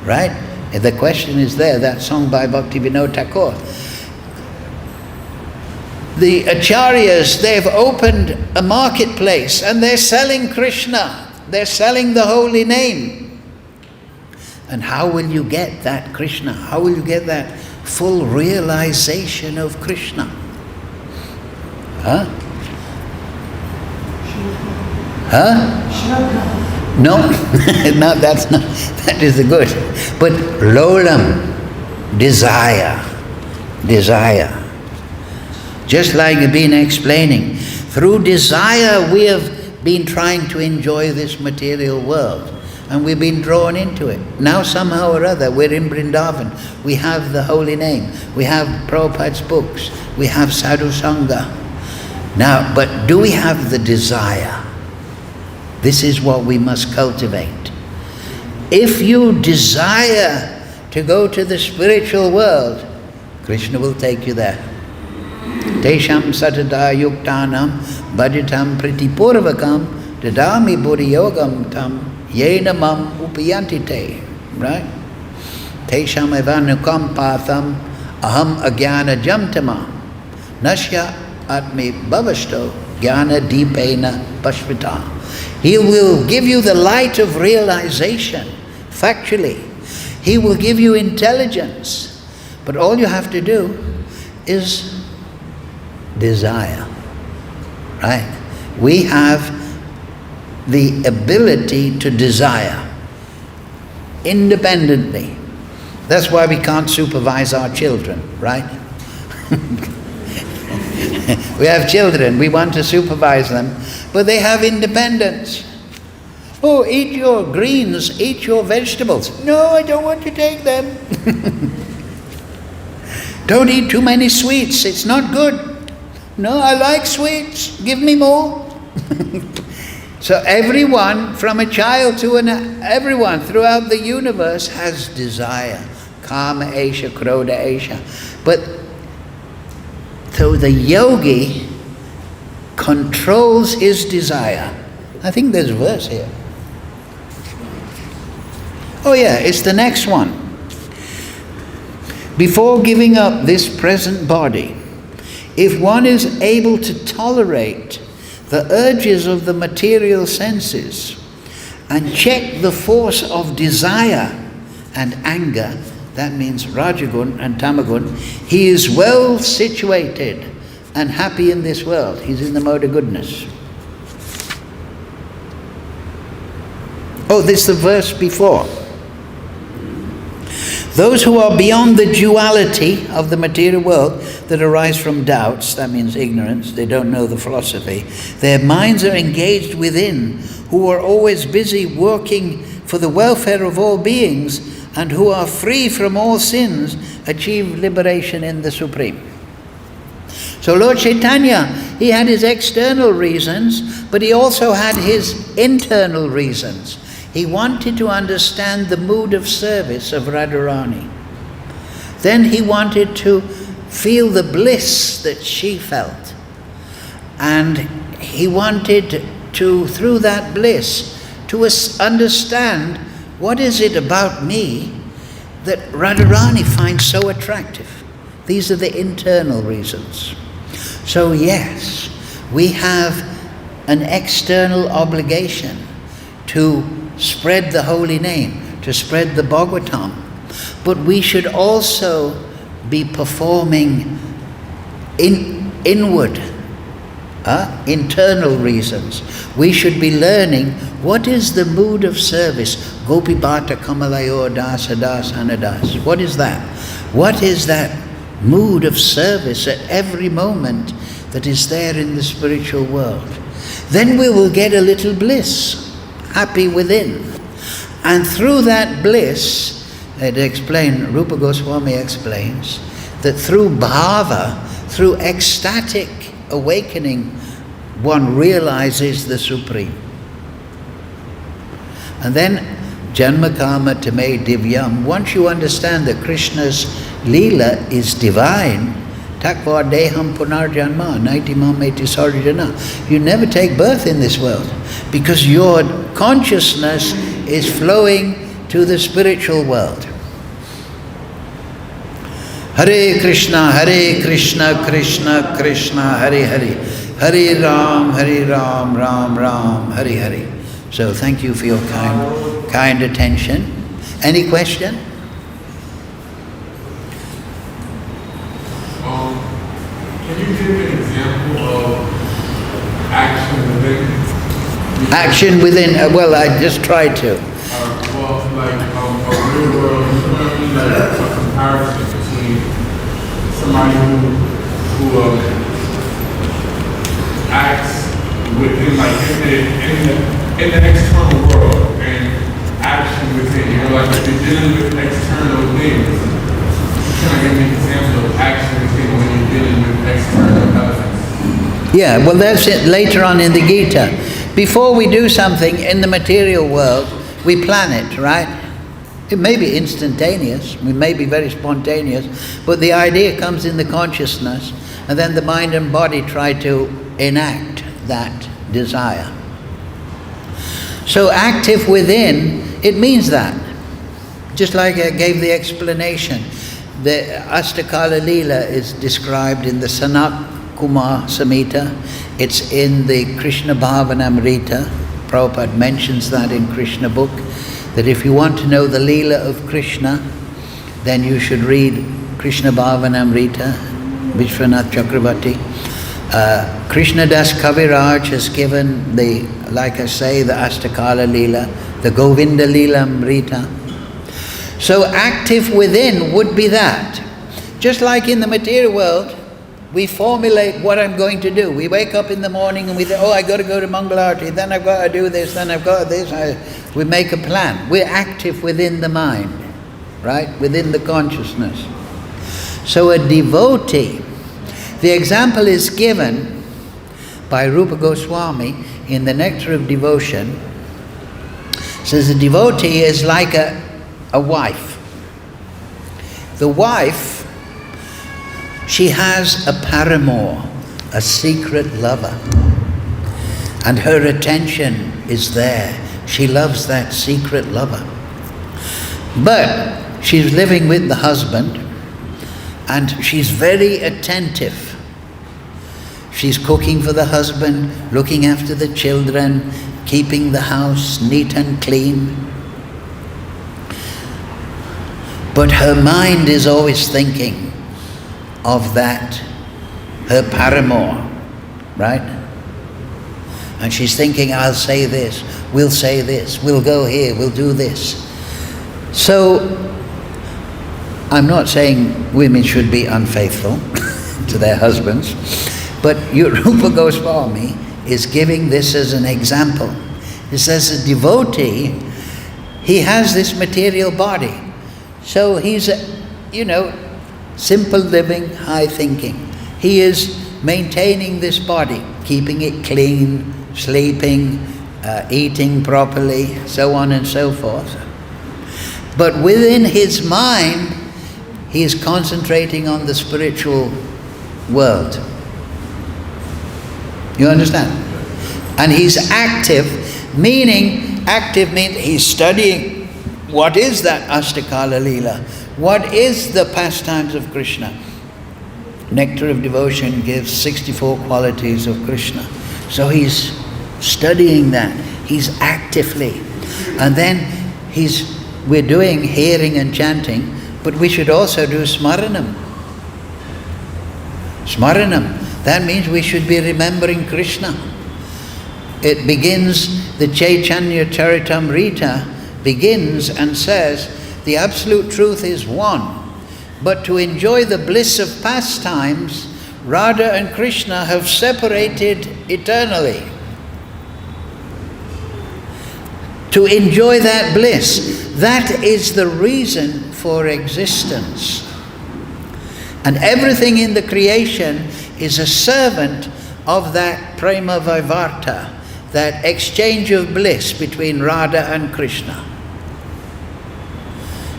right? The question is there, that song by Bhaktivinoda Thakur. The acharyas, they've opened a marketplace and they're selling Krishna. They're selling the holy name. And how will you get that Krishna? How will you get that full realization of Krishna? No, no, that's not, that is the good. But lolam, desire. Just like I've been explaining, through desire we have been trying to enjoy this material world, and we've been drawn into it. Now somehow or other we're in Vrindavan, we have the holy name, we have Prabhupada's books, we have Sadhu Sangha. Now, but do we have the desire? This is what we must cultivate. If you desire to go to the spiritual world, Krishna will take you there. Tesham satada yuktanam bhajitam pritipurvakam dadami buddhiyogam tam Yena mam upayanti te. Right? Tesham evanukam patham aham agyana jamtama. Nashya atmi bhavashto jnana deepena pashvita. He will give you the light of realization, factually. He will give you intelligence. But all you have to do is desire. Right? We have the ability to desire independently. That's why we can't supervise our children, right? We have children, we want to supervise them, but they have independence. Oh, eat your greens, eat your vegetables. No, I don't want to take them. Don't eat too many sweets, it's not good. No, I like sweets, give me more. So everyone, from a child to everyone throughout the universe has desire. Kama esha, krodha esha. But so the yogi controls his desire. I think there's a verse here. Oh yeah, it's the next one. Before giving up this present body, if one is able to tolerate the urges of the material senses and check the force of desire and anger, that means Rajagun and Tamagun, he is well situated and happy in this world. He's in the mode of goodness. Oh, this is the verse before. Those who are beyond the duality of the material world that arise from doubts, that means ignorance, they don't know the philosophy, their minds are engaged within, who are always busy working for the welfare of all beings, and who are free from all sins, achieve liberation in the Supreme. So Lord Chaitanya, he had his external reasons, but he also had his internal reasons. He wanted to understand the mood of service of Radharani. Then he wanted to feel the bliss that she felt. And he wanted to, through that bliss, to understand what is it about me that Radharani finds so attractive. These are the internal reasons. So yes, we have an external obligation to spread the holy name, to spread the Bhagavatam. But we should also be performing inward, internal reasons. We should be learning what is the mood of service. Gopi Bhata Kamalayo Dasa Das Anadas. What is that? What is that mood of service at every moment that is there in the spiritual world? Then we will get a little bliss, happy within. And through that bliss, Rupa Goswami explains, that through bhava, through ecstatic awakening, one realizes the Supreme. And then, Janma Kama Tame Divyam, once you understand that Krishna's Leela is divine, Takva Deham Punarjanma, Naitimam Eti Sarjana, you never take birth in this world, because your consciousness is flowing to the spiritual world. Hare Krishna, Krishna Krishna, Hare Hare, Hare Ram, Ram Ram, Hare Hare. So thank you for your kind attention. Any question? Can you give an example of action within? Action within, well, I just tried to. Well, like a real world, like a comparison between somebody who acts within, like in the external world, and action within, like if you're dealing with external things, can I give me an example of action within when you're dealing with external elements? Yeah, well that's it later on in the Gita. Before we do something in the material world, we plan it, right? It may be instantaneous, we may be very spontaneous, but the idea comes in the consciousness, and then the mind and body try to enact that desire. So active within, it means that. Just like I gave the explanation, the Astakala Leela is described in the Sanat Kumar Samhita. It's in the Krishna Bhavanamrita. Prabhupada mentions that in Krishna book, that if you want to know the Leela of Krishna, then you should read Krishna Bhavanamrita, Vishwanath Chakravarti. Krishna Das Kaviraj has given the, like I say, the Astakala Leela, the Govinda Leela Amrita. So active within would be that. Just like in the material world, we formulate what I'm going to do. We wake up in the morning and we think, oh, I got to go to Mangalarti, then I've got to do this, then I've got this. We make a plan. We're active within the mind, right? Within the consciousness. So a devotee, the example is given by Rupa Goswami in the Nectar of Devotion. It says a devotee is like a wife. The wife, she has a paramour, a secret lover, and her attention is there. She loves that secret lover. But she's living with the husband and she's very attentive. She's cooking for the husband, looking after the children, keeping the house neat and clean. But her mind is always thinking of that, her paramour, right? And she's thinking, I'll say this, we'll go here, we'll do this. So, I'm not saying women should be unfaithful to their husbands, but Rupa Goswami is giving this as an example. He says a devotee, he has this material body. So he's, simple living, high thinking. He is maintaining this body, keeping it clean, sleeping, eating properly, so on and so forth. But within his mind, he is concentrating on the spiritual world. You understand? And he's active, meaning he's studying. What is that Astakala Leela? What is the pastimes of Krishna? Nectar of Devotion gives 64 qualities of Krishna. So he's studying that. He's actively. And then we're doing hearing and chanting, but we should also do smaranam. Smaranam. That means we should be remembering Krishna. It begins, the Chaitanya Charitamrita begins and says, the absolute truth is one, but to enjoy the bliss of pastimes, Radha and Krishna have separated eternally. To enjoy that bliss, that is the reason for existence. And everything in the creation is a servant of that prema vivarta, that exchange of bliss between Radha and Krishna.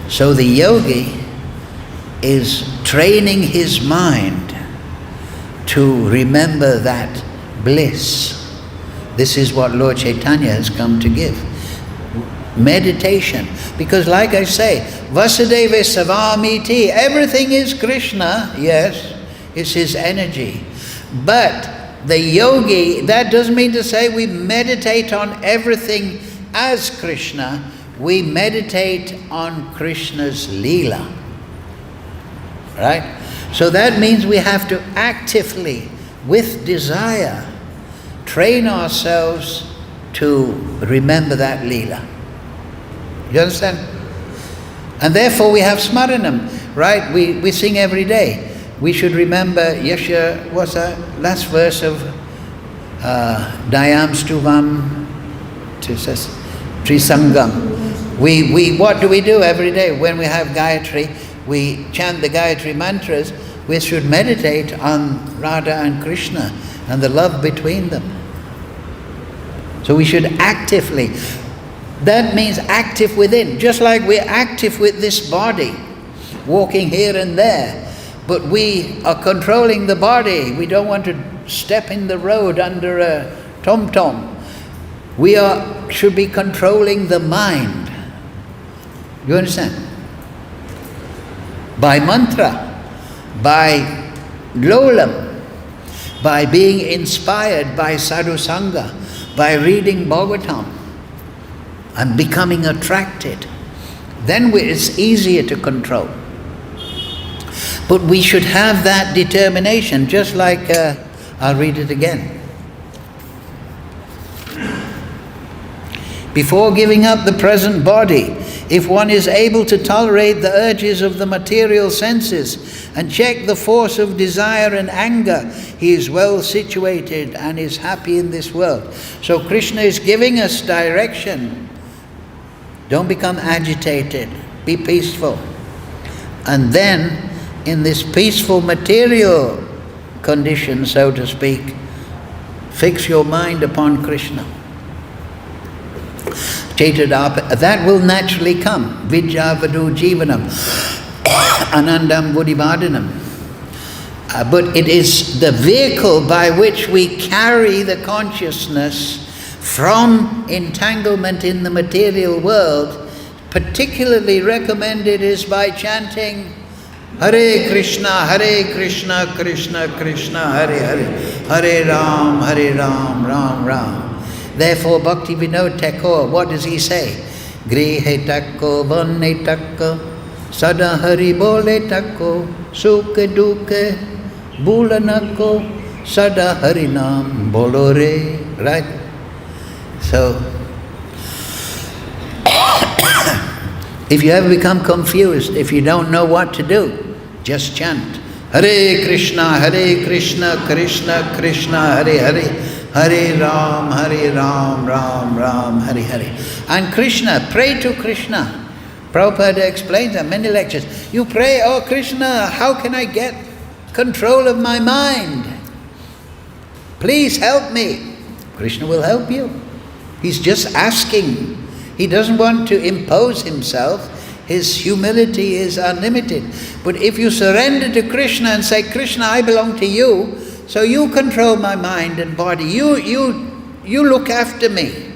So the yogi is training his mind to remember that bliss. This is what Lord Chaitanya has come to give. Meditation. Because like I say, Vasudeva Savamiti, everything is Krishna, yes, it's his energy. But the yogi, that doesn't mean to say we meditate on everything as Krishna. We meditate on Krishna's Leela. Right? So that means we have to actively, with desire, train ourselves to remember that Leela. You understand? And therefore we have smaranam, right? We sing every day. We should remember Yasha, what's that last verse of Dayam Stuvam Trisangam. We what do we do every day when we have Gayatri? We chant the Gayatri mantras. We should meditate on Radha and Krishna and the love between them. So we should actively. That means active within. Just like we're active with this body, walking here and there. But we are controlling the body. We don't want to step in the road under a tom-tom. We should be controlling the mind. You understand? By mantra, by lolam, by being inspired by sadhu sangha, by reading Bhagavatam and becoming attracted. Then it's easier to control. But we should have that determination, just like, I'll read it again. Before giving up the present body, if one is able to tolerate the urges of the material senses and check the force of desire and anger, he is well situated and is happy in this world. So Krishna is giving us direction. Don't become agitated. Be peaceful. And then, in this peaceful material condition, so to speak, fix your mind upon Krishna. Chetadapa, that will naturally come. Vidya vadu jivanam, anandam buddhivadhanam. But it is the vehicle by which we carry the consciousness from entanglement in the material world. Particularly recommended is by chanting Hare Krishna, Krishna Krishna, Hare Hare, Hare Ram, Ram Ram. Therefore, Bhakti Vinod Thakur, what does he say? Grihe takko, vanne takko, sada hari bole takko, sukhe dukhe, bulanakko, sada hari nam bolore. Right? So, if you ever become confused, if you don't know what to do, just chant Hare Krishna, Krishna Krishna, Hare Hare, Hare Ram, Ram Ram, Hare Hare. And Krishna, pray to Krishna. Prabhupada explains in many lectures. You pray, oh Krishna, how can I get control of my mind? Please help me. Krishna will help you. He's just asking. He doesn't want to impose himself. His humility is unlimited. But if you surrender to Krishna and say, Krishna, I belong to you, so you control my mind and body. You look after me.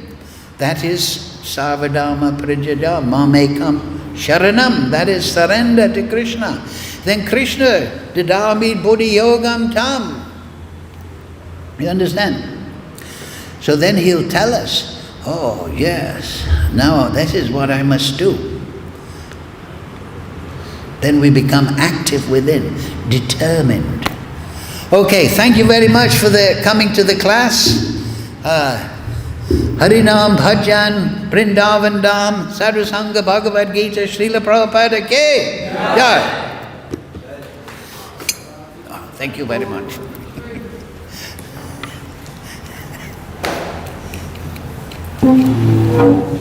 That is Savadama Prajada Mamekam Sharanam. That is surrender to Krishna. Then Krishna, Didami Buddhi Yogam Tam. You understand? So then he'll tell us, oh yes, now this is what I must do. Then we become active within, determined. Okay, thank you very much for coming to the class. Harinam Bhajan, Vrindavan Dham, Sadhu Sangha, Bhagavad Gita, Srila Prabhupada Ke Jai. Thank you very much. Thank you.